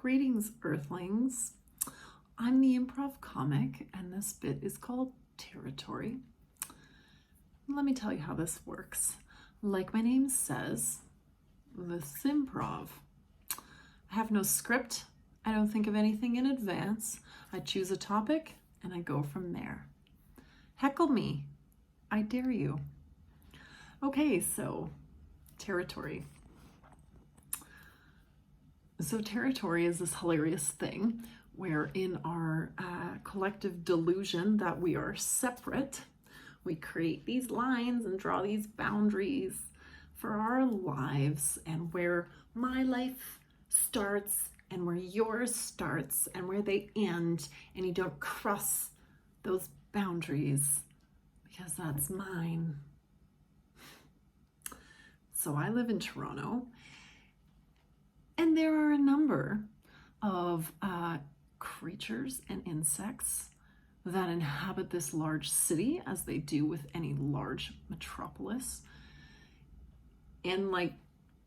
Greetings, Earthlings. I'm the Improv Comic, and this bit is called Territory. Let me tell you how this works. Like my name says, this is improv. I have no script. I don't think of anything in advance. I choose a topic, and I go from there. Heckle me. I dare you. Okay, so territory. So territory is this hilarious thing where in our collective delusion that we are separate, we create these lines and draw these boundaries for our lives, and where my life starts and where yours starts and where they end, and you don't cross those boundaries because that's mine. So I live in Toronto, and there are a number of creatures and insects that inhabit this large city, as they do with any large metropolis. And like,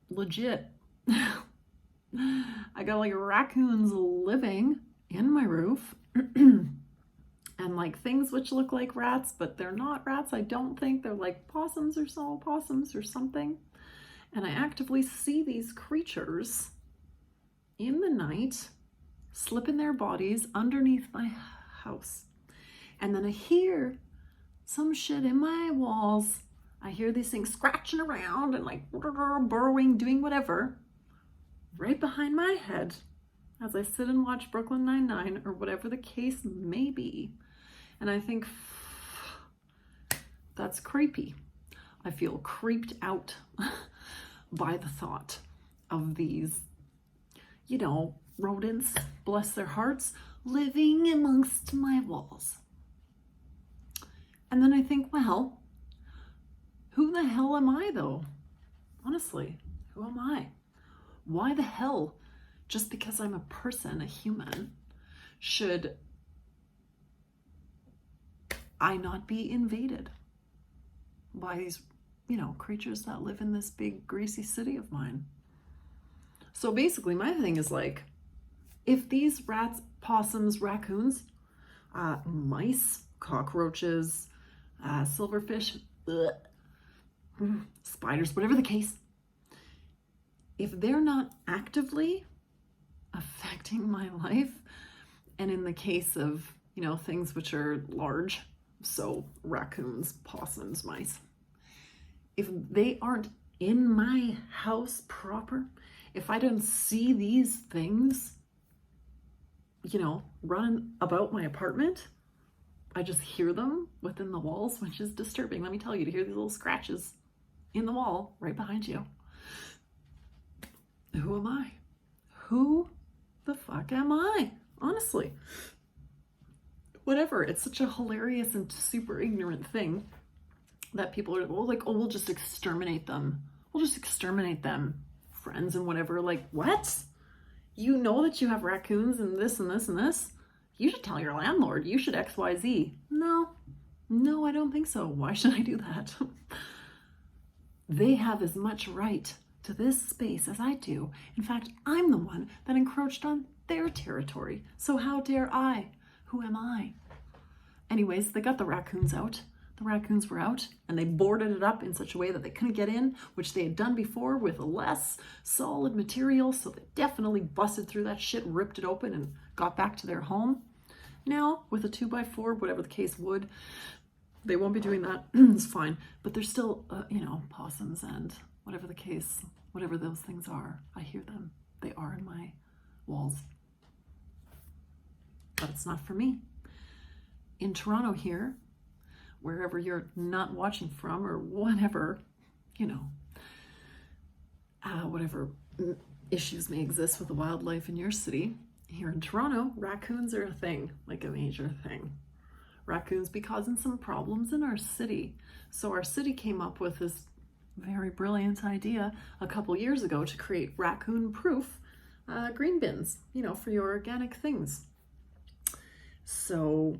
legit, I got like raccoons living in my roof and like things which look like rats, but they're not rats. I don't think they're like possums or something. And I actively see these creatures in the night slipping their bodies underneath my house. And then I hear some shit in my walls. I hear these things scratching around and like burrowing, doing whatever, right behind my head as I sit and watch Brooklyn Nine-Nine or whatever the case may be. And I think, that's creepy. I feel creeped out by the thought of these, rodents, bless their hearts, living amongst my walls. And then I think, well, who the hell am I though? Honestly, who am I? Why the hell, just because I'm a person, a human, should I not be invaded by these, creatures that live in this big greasy city of mine? So basically my thing is like, if these rats, possums, raccoons, mice, cockroaches, silverfish, spiders, whatever the case, if they're not actively affecting my life, and in the case of, things which are large, so raccoons, possums, mice, if they aren't in my house proper, if I don't see these things, running about my apartment, I just hear them within the walls, which is disturbing. Let me tell you, to hear these little scratches in the wall right behind you. Who am I? Who the fuck am I? Honestly. Whatever. It's such a hilarious and super ignorant thing that people are like, oh, we'll just exterminate them. We'll just exterminate them, friends and whatever. Like, what? You know that you have raccoons and this and this and this? You should tell your landlord. You should XYZ. No, I don't think so. Why should I do that? They have as much right to this space as I do. In fact, I'm the one that encroached on their territory. So how dare I? Who am I? Anyways, they got the raccoons out. The raccoons were out, and they boarded it up in such a way that they couldn't get in, which they had done before with less solid material. So they definitely busted through that shit, ripped it open, and got back to their home. Now, with a 2x4, whatever the case would, they won't be doing that. It's fine. But there's still, possums and whatever the case, whatever those things are. I hear them. They are in my walls. But it's not for me. In Toronto here, wherever you're not watching from or whatever, whatever issues may exist with the wildlife in your city, here in Toronto, raccoons are a thing, like a major thing. Raccoons be causing some problems in our city. So our city came up with this very brilliant idea a couple years ago to create raccoon-proof green bins, for your organic things. So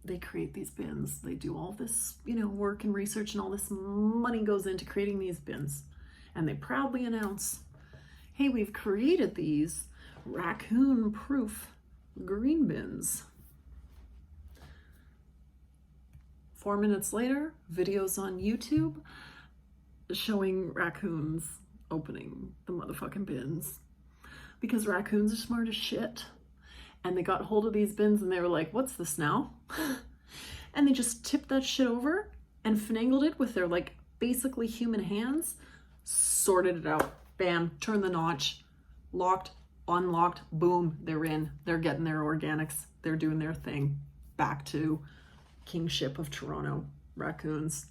they create these bins. They do all this, work and research, and all this money goes into creating these bins. And they proudly announce, hey, we've created these raccoon-proof green bins. 4 minutes later, videos on YouTube showing raccoons opening the motherfucking bins. Because raccoons are smart as shit. And they got hold of these bins and they were like, what's this now? And they just tipped that shit over and finagled it with their like basically human hands, sorted it out, bam, turned the notch, locked, unlocked, boom, they're in. They're getting their organics. They're doing their thing. Back to kingship of Toronto. Raccoons.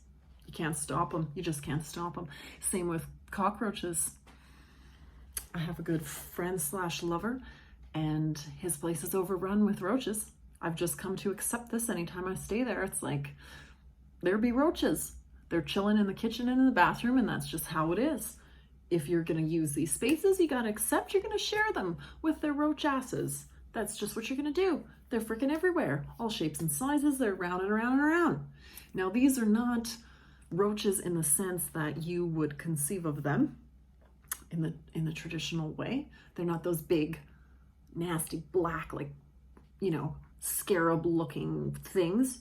You can't stop them. You just can't stop them. Same with cockroaches. I have a good friend / lover, and his place is overrun with roaches. I've just come to accept this. Anytime I stay there, it's like, there be roaches. They're chilling in the kitchen and in the bathroom, and that's just how it is. If you're going to use these spaces, you got to accept you're going to share them with their roach asses. That's just what you're going to do. They're freaking everywhere. All shapes and sizes. They're round and around and around. Now, these are not roaches in the sense that you would conceive of them in the traditional way. They're not those big, nasty, black, like, you know, scarab-looking things.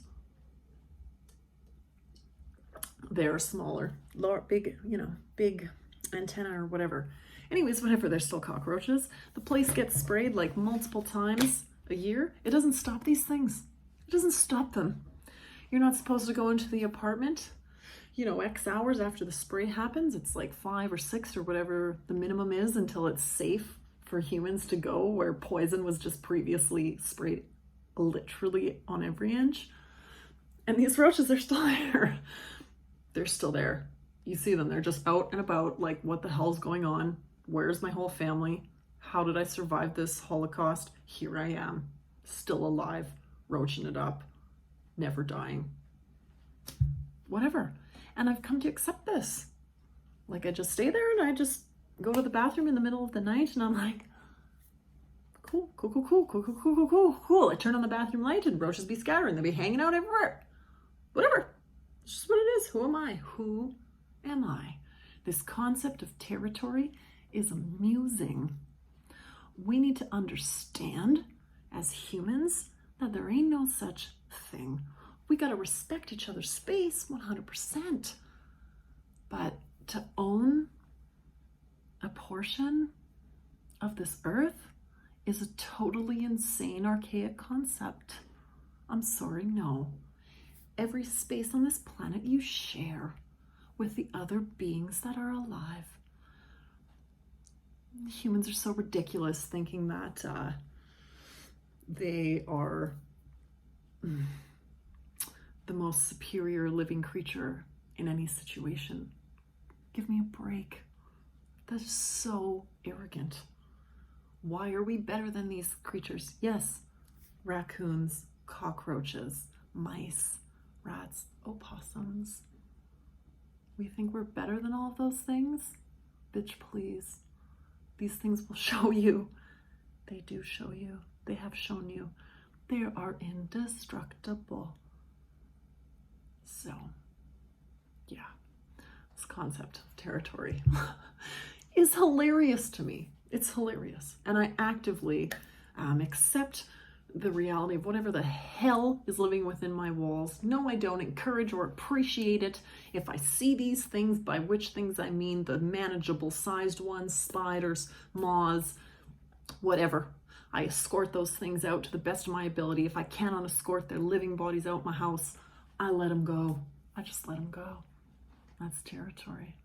They're smaller, big, you know, big antenna or whatever. Anyways, whatever, they're still cockroaches. The place gets sprayed like multiple times a year. It doesn't stop these things. It doesn't stop them. You're not supposed to go into the apartment, you know, X hours after the spray happens. It's like 5 or 6 or whatever the minimum is until it's safe for humans to go, where poison was just previously sprayed literally on every inch. And these roaches are still there. They're still there. You see them, they're just out and about, like, what the hell's going on? Where's my whole family? How did I survive this Holocaust? Here I am, still alive, roaching it up, never dying. Whatever. And I've come to accept this. Like, I just stay there and I just go to the bathroom in the middle of the night and I'm like, cool, cool, cool, cool, cool, cool, cool, cool, cool, cool. I turn on the bathroom light and roaches be scattering. They'll be hanging out everywhere. Whatever. It's just what it is. Who am I? Who am I? This concept of territory is amusing. We need to understand as humans that there ain't no such thing. We got to respect each other's space 100%. But to own a portion of this earth is a totally insane, archaic concept. I'm sorry, no. Every space on this planet you share with the other beings that are alive. Humans are so ridiculous thinking that they are the most superior living creature in any situation. Give me a break. That's so arrogant. Why are we better than these creatures? Yes, raccoons, cockroaches, mice, rats, opossums. We think we're better than all of those things? Bitch, please. These things will show you. They do show you. They have shown you. They are indestructible. So, yeah, this concept of territory is hilarious to me. It's hilarious. And I actively accept the reality of whatever the hell is living within my walls. No, I don't encourage or appreciate it. If I see these things, by which things I mean the manageable sized ones, spiders, moths, whatever, I escort those things out to the best of my ability. If I cannot escort their living bodies out my house, I let them go. I just let them go. That's territory.